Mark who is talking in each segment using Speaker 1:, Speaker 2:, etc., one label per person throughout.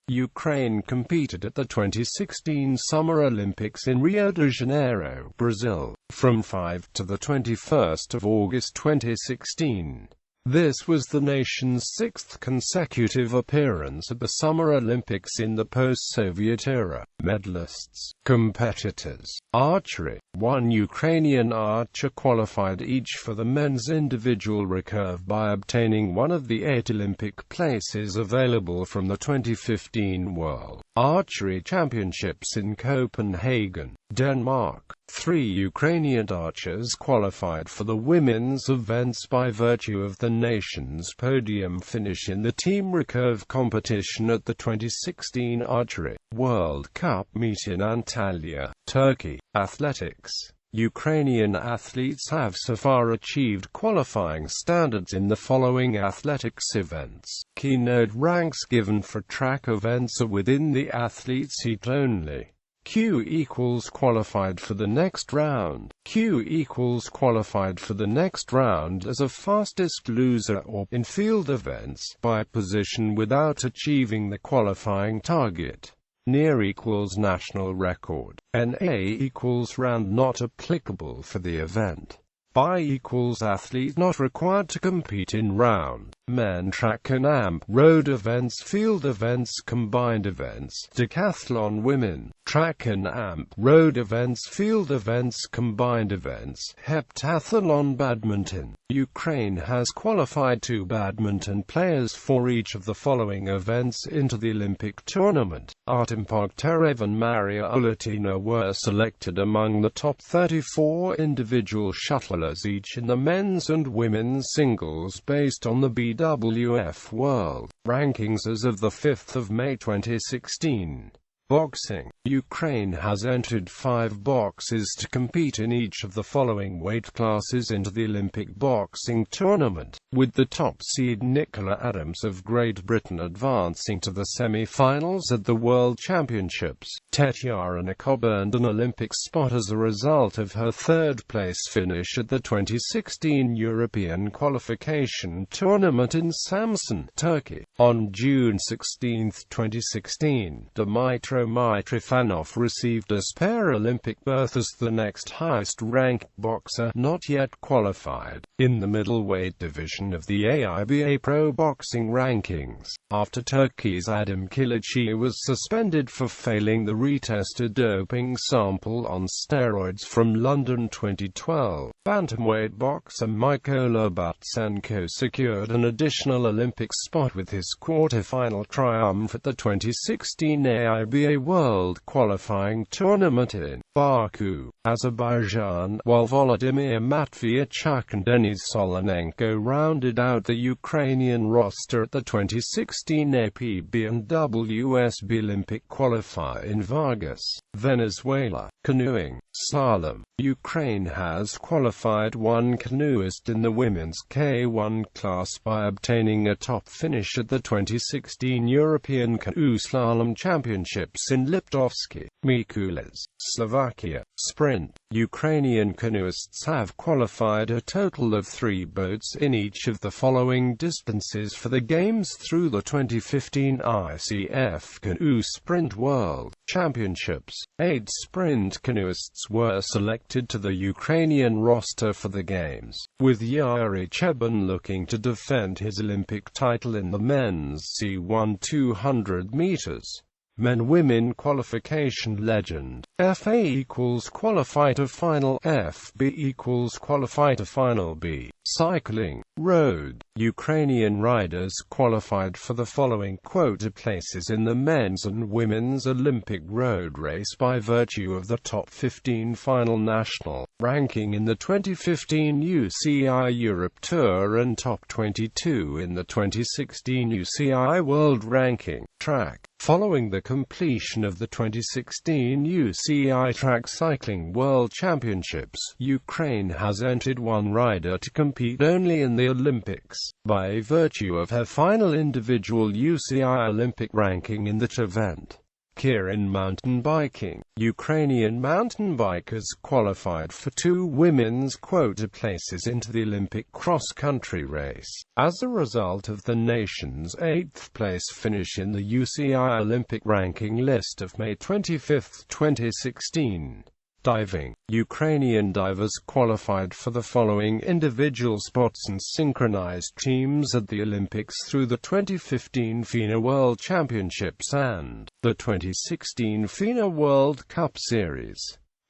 Speaker 1: Ukraine competed at the 2016 Summer Olympics in Rio de Janeiro, Brazil, from 5 to the 21st of August 2016. This was the nation's sixth consecutive appearance at the Summer Olympics in the post-Soviet era. Medalists. Competitors. Archery. One Ukrainian archer qualified each for the men's individual recurve by obtaining one of the 8 Olympic places available from the 2015 World Archery Championships in Copenhagen, Denmark. 3 Ukrainian archers qualified for the women's events by virtue of the nation's podium finish in the team recurve competition at the 2016 Archery World Cup meet in Antalya, Turkey. Athletics. Ukrainian athletes have so far achieved qualifying standards in the following athletics events. Keynote ranks given for track events are within the athletes' heat only. Q equals qualified for the next round. Q equals qualified for the next round as a fastest loser or, in field events, by position without achieving the qualifying target. Near equals national record. NA equals round not applicable for the event. By equals athlete not required to compete in round. Men track and amp, road events, field events, combined events, decathlon. Women track and amp, road events, field events, combined events, heptathlon. Badminton. Ukraine has qualified 2 badminton players for each of the following events into the Olympic tournament. Artem Pogterev and Maria Ulatina were selected among the top 34 individual shuttlers each in the men's and women's singles based on the BWF World Rankings as of the 5th of May 2016. Boxing. Ukraine has entered 5 boxers to compete in each of the following weight classes into the Olympic boxing tournament, with the top seed Nicola Adams of Great Britain advancing to the semi-finals at the World Championships. Tetiana Koba earned an Olympic spot as a result of her third-place finish at the 2016 European Qualification Tournament in Samsun, Turkey. On June 16, 2016, Dmytro Mitrofanov received a spare Olympic berth as the next highest-ranked boxer not yet qualified in the middleweight division of the AIBA Pro Boxing Rankings, after Turkey's Adam Kilici was suspended for failing the retested doping sample on steroids from London 2012. Bantamweight boxer Mykola Butsenko secured an additional Olympic spot with his quarter-final triumph at the 2016 AIBA World Qualifying Tournament in Baku, Azerbaijan, while Volodymyr Matviachuk and Denis Solenenko rounded out the Ukrainian roster at the 2016 APB and WSB Olympic qualifier in Vargas, Venezuela. Canoeing. Slalom. Ukraine has qualified 1 canoeist in the women's K1 class by obtaining a top finish at the 2016 European Canoe Slalom Championships in Liptovsky, Mikuláš, Slovakia. Sprint. Ukrainian canoeists have qualified a total of 3 boats in each of the following distances for the Games through the 2015 ICF Canoe Sprint World Championships. 8 sprint canoeists were selected to the Ukrainian roster for the Games, with Yuri Chebin looking to defend his Olympic title in the men's C1 200 meters. Men-women qualification legend. FA equals qualify to final. FB equals qualify to final B. Cycling. Road. Ukrainian riders qualified for the following quota places in the men's and women's Olympic road race by virtue of the top 15 final national ranking in the 2015 UCI Europe Tour and top 22 in the 2016 UCI World Ranking. Track. Following the completion of the 2016 UCI Track Cycling World Championships, Ukraine has entered 1 rider to compete only in the Olympics, by virtue of her final individual UCI Olympic ranking in that event. In mountain biking, Ukrainian mountain bikers qualified for 2 women's quota places into the Olympic cross-country race, as a result of the nation's 8th place finish in the UCI Olympic ranking list of May 25, 2016. Diving, Ukrainian divers qualified for the following individual spots and synchronized teams at the Olympics through the 2015 FINA World Championships and the 2016 FINA World Cup Series.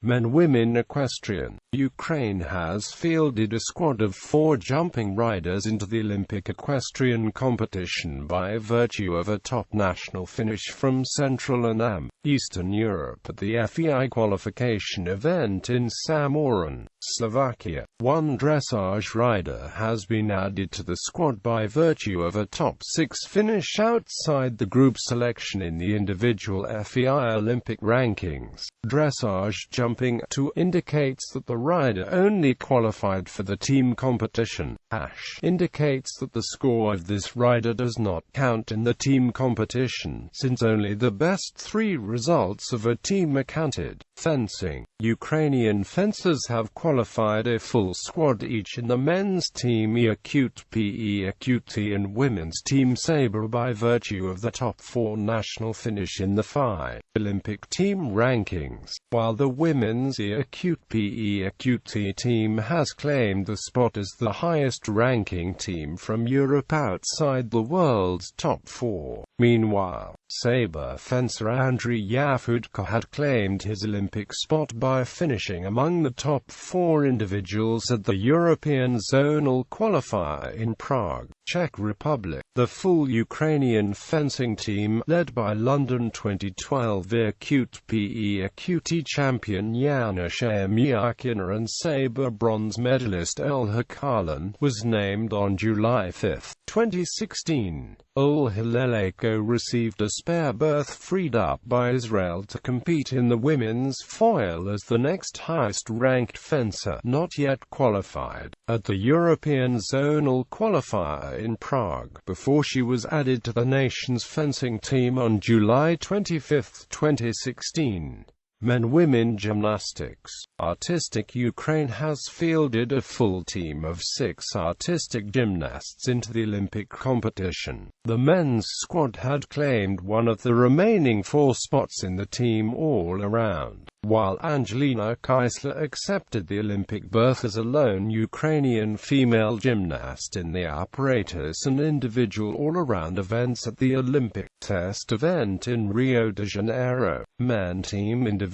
Speaker 1: Men Women Equestrian, Ukraine has fielded a squad of 4 jumping riders into the Olympic equestrian competition by virtue of a top national finish from Central and Eastern Europe at the FEI qualification event in Samorin, Slovakia. 1 dressage rider has been added to the squad by virtue of a top 6 finish outside the group selection in the individual FEI Olympic rankings. Dressage jumping 2 indicates that the rider only qualified for the team competition. Hash indicates that the score of this rider does not count in the team competition, since only the best 3 results of a team are counted. Fencing, Ukrainian fencers have qualified a full squad each in the men's team EQT and women's team sabre by virtue of the top 4 national finish in the FI Olympic team rankings, while the women's EQT team has claimed the spot as the highest ranking team from Europe outside the world's top 4. Meanwhile, sabre fencer Andriy Yafudko had claimed his Olympic spot by finishing among the top 4 individuals at the European Zonal Qualifier in Prague, Czech Republic. The full Ukrainian fencing team, led by London 2012 EQT champion Yanush Myakina and sabre bronze medalist Olha Karlan, was named on July 5, 2016. Olha Leleko received a spare berth freed up by Israel to compete in the women's foil as the next highest-ranked fencer, not yet qualified, at the European Zonal Qualifier in Prague, before she was added to the nation's fencing team on July 25, 2016. Men-Women Gymnastics, Artistic Ukraine has fielded a full team of 6 artistic gymnasts into the Olympic competition. The men's squad had claimed one of the remaining 4 spots in the team all-around, while Angelina Kaisler accepted the Olympic berth as a lone Ukrainian female gymnast in the apparatus and individual all-around events at the Olympic test event in Rio de Janeiro. Men team individual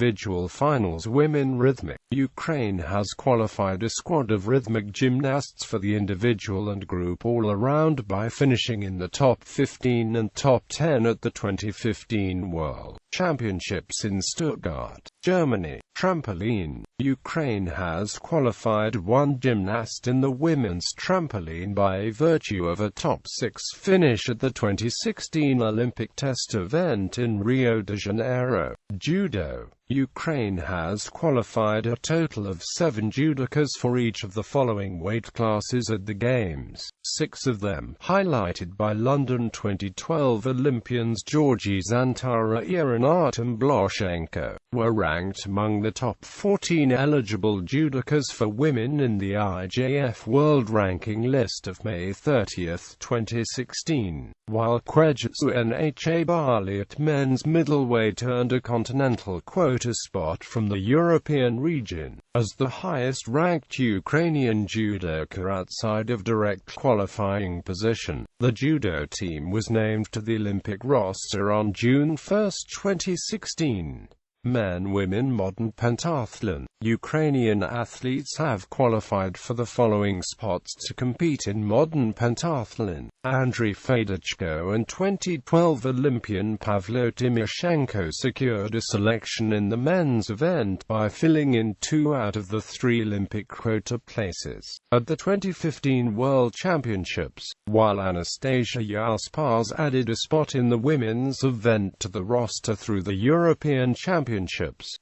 Speaker 1: finals. Women rhythmic, Ukraine has qualified a squad of rhythmic gymnasts for the individual and group all-around by finishing in the top 15 and top 10 at the 2015 World Championships in Stuttgart, Germany. Trampoline, Ukraine has qualified 1 gymnast in the women's trampoline by virtue of a top 6 finish at the 2016 Olympic test event in Rio de Janeiro. Judo, Ukraine has qualified a total of 7 judokas for each of the following weight classes at the Games, 6 of them highlighted by London 2012 Olympians Georgi Zantara and Artem Bloshenko, were ranked among the top 14 eligible judokas for women in the IJF World Ranking list of May 30, 2016, while Kwejisu Nha Bali at men's middleweight earned a continental quota spot from the European region, as the highest-ranked Ukrainian judoka outside of direct qualifying position. The judo team was named to the Olympic roster on June 1, 2016. Men-Women Modern Pentathlon, Ukrainian athletes have qualified for the following spots to compete in modern pentathlon. Andriy Fedotchko and 2012 Olympian Pavlo Tymoshenko secured a selection in the men's event by filling in 2 out of the 3 Olympic quota places at the 2015 World Championships, while Anastasia Yaspars added a spot in the women's event to the roster through the European Championships.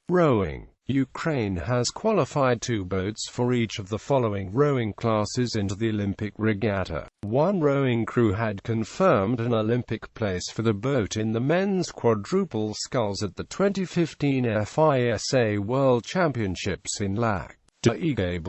Speaker 1: Rowing, Ukraine has qualified 2 boats for each of the following rowing classes into the Olympic regatta. One rowing crew had confirmed an Olympic place for the boat in the men's quadruple sculls at the 2015 FISA World Championships in Lac de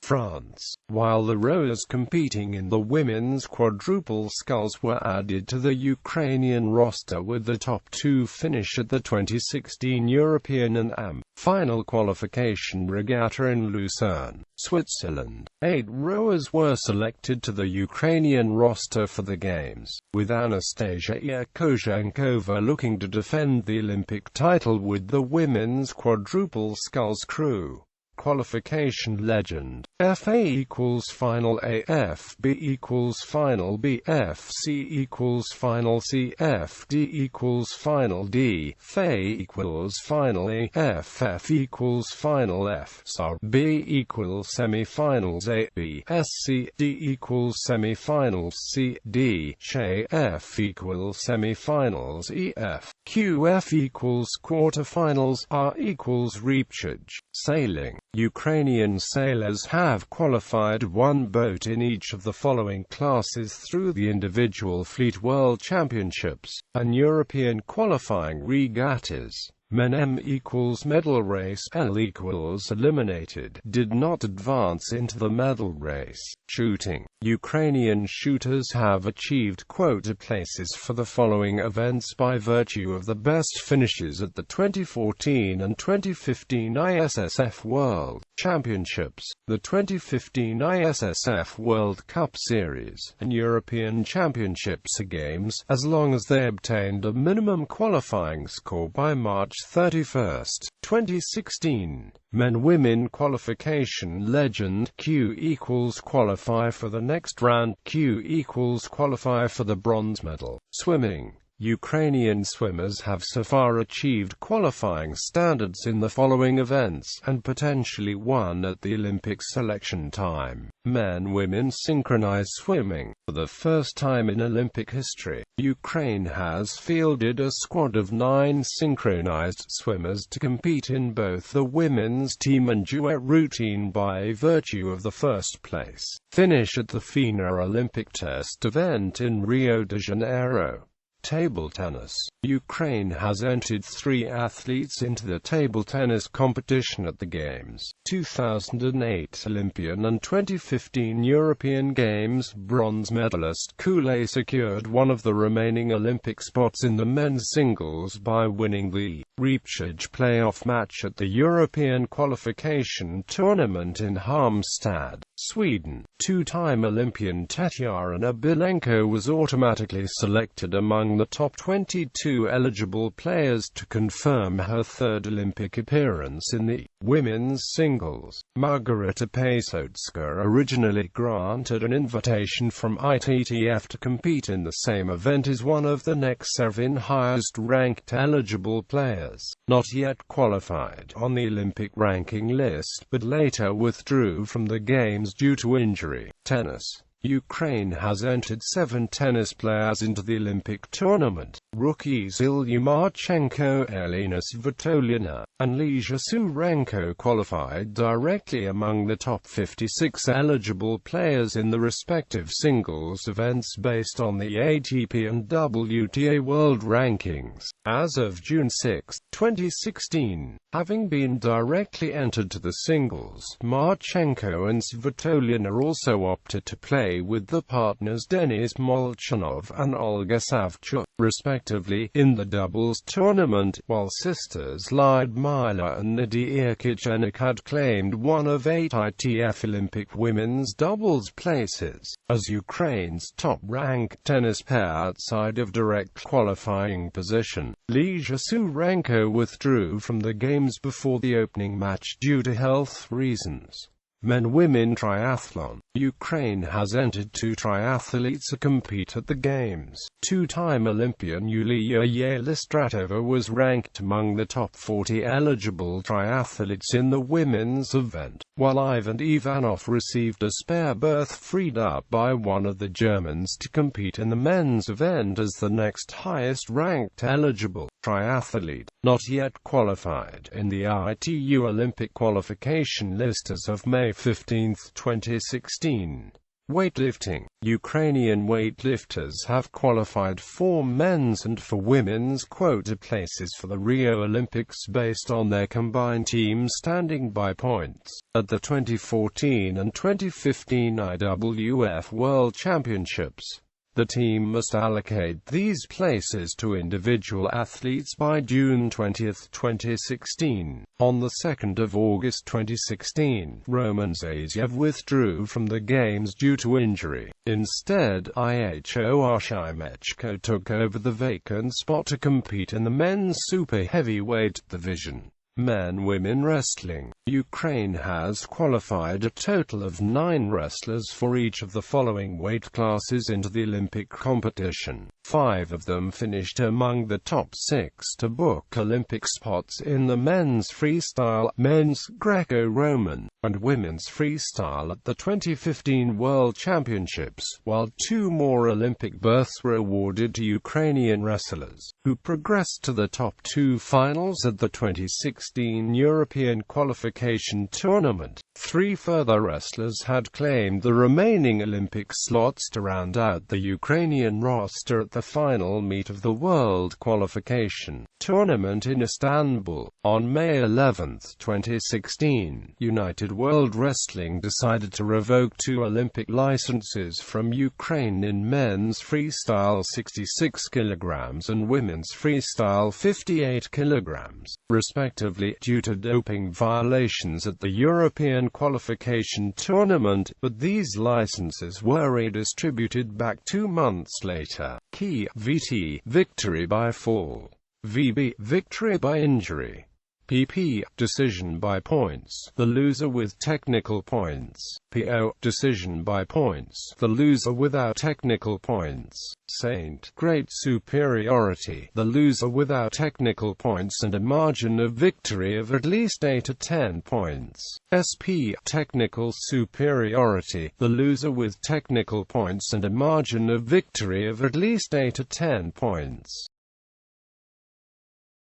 Speaker 1: France, while the rowers competing in the women's quadruple sculls were added to the Ukrainian roster, with the top 2 finish at the 2016 European and AM final qualification regatta in Lucerne, Switzerland. 8 rowers were selected to the Ukrainian roster for the Games, with Anastasia Koshenkova looking to defend the Olympic title with the women's quadruple sculls crew. Qualification legend: FA equals final A, FB equals final B, FC equals final C, FD equals final D, FA equals final E, FF equals final F, SAR B equals semi-finals A, B, SC D equals semi-finals C, D, SHA F equals semi-finals E, F, QF equals quarterfinals, R equals repechage. Sailing: Ukrainian sailors have qualified 1 boat in each of the following classes through the Individual Fleet World Championships and European qualifying regattas. Men M equals medal race, L equals eliminated, did not advance into the medal race. Shooting: Ukrainian shooters have achieved quota places for the following events by virtue of the best finishes at the 2014 and 2015 ISSF World Championships, the 2015 ISSF World Cup Series, and European Championships Games, as long as they obtained a minimum qualifying score by March 31, 2016. Men-women qualification legend: Q equals qualify for the next round, Q equals qualify for the bronze medal. Swimming: Ukrainian swimmers have so far achieved qualifying standards in the following events, and potentially won at the Olympic selection time. Men-women synchronized swimming. For the first time in Olympic history, Ukraine has fielded a squad of 9 synchronized swimmers to compete in both the women's team and duet routine by virtue of the first place finish at the FINA Olympic test event in Rio de Janeiro. Table tennis: Ukraine has entered 3 athletes into the table tennis competition at the Games. 2008 Olympian and 2015 European Games bronze medalist Koulé secured one of the remaining Olympic spots in the men's singles by winning the repechage playoff match at the European qualification tournament in Halmstad, Sweden. 2-time Olympian Tatiana Bilenko was automatically selected among the top 22 eligible players to confirm her 3rd Olympic appearance in the women's singles. Margarita Pesotska originally granted an invitation from ITTF to compete in the same event as one of the next 7 highest-ranked eligible players, not yet qualified on the Olympic ranking list, but later withdrew from the Games due to injury. Tennis: Ukraine has entered 7 tennis players into the Olympic tournament. Rookies Ilya Marchenko, Elena Svitolina, and Lesia Surenko qualified directly among the top 56 eligible players in the respective singles events based on the ATP and WTA world rankings. As of June 6, 2016, having been directly entered to the singles, Marchenko and Svitolina also opted to play with the partners Denis Molchanov and Olga Savchuk, respectively, in the doubles tournament, while sisters Lyudmila and Nadia Kirchenik had claimed one of 8 ITF Olympic women's doubles places. As Ukraine's top-ranked tennis pair outside of direct qualifying position, Lesia Surenko withdrew from the Games before the opening match due to health reasons. Men-women triathlon: Ukraine has entered 2 triathletes to compete at the Games. 2-time Olympian Yulia Yelistratova was ranked among the top 40 eligible triathletes in the women's event, while Ivan Ivanov received a spare berth freed up by one of the Germans to compete in the men's event as the next highest-ranked eligible triathlete, not yet qualified in the ITU Olympic qualification list as of May 15, 2016. Weightlifting. Ukrainian weightlifters have qualified for men's and for women's quota places for the Rio Olympics based on their combined team standing by points. At the 2014 and 2015 IWF World Championships, the team must allocate these places to individual athletes by June 20, 2016. On the 2nd of August 2016, Roman Zaitsev withdrew from the Games due to injury. Instead, IHO Arshimechko took over the vacant spot to compete in the men's super heavyweight division. Men/Women Wrestling. Ukraine has qualified a total of 9 wrestlers for each of the following weight classes into the Olympic competition. 5 of them finished among the top 6 to book Olympic spots in the men's freestyle, men's Greco-Roman, and women's freestyle at the 2015 World Championships, while 2 more Olympic berths were awarded to Ukrainian wrestlers, who progressed to the top 2 finals at the 2016 European qualification tournament. 3 further wrestlers had claimed the remaining Olympic slots to round out the Ukrainian roster at the final meet of the World Qualification Tournament in Istanbul. On May 11, 2016, United World Wrestling decided to revoke 2 Olympic licenses from Ukraine in men's freestyle 66 kg and women's freestyle 58 kg, respectively, due to doping violations at the European qualification tournament, but these licenses were redistributed back 2 months later. Key: VT, victory by fall. VB, victory by injury. PP, decision by points, the loser with technical points. PO, decision by points, the loser without technical points. Saint, great superiority, the loser without technical points and a margin of victory of at least 8 to 10 points. SP, technical superiority, the loser with technical points and a margin of victory of at least 8 to 10 points.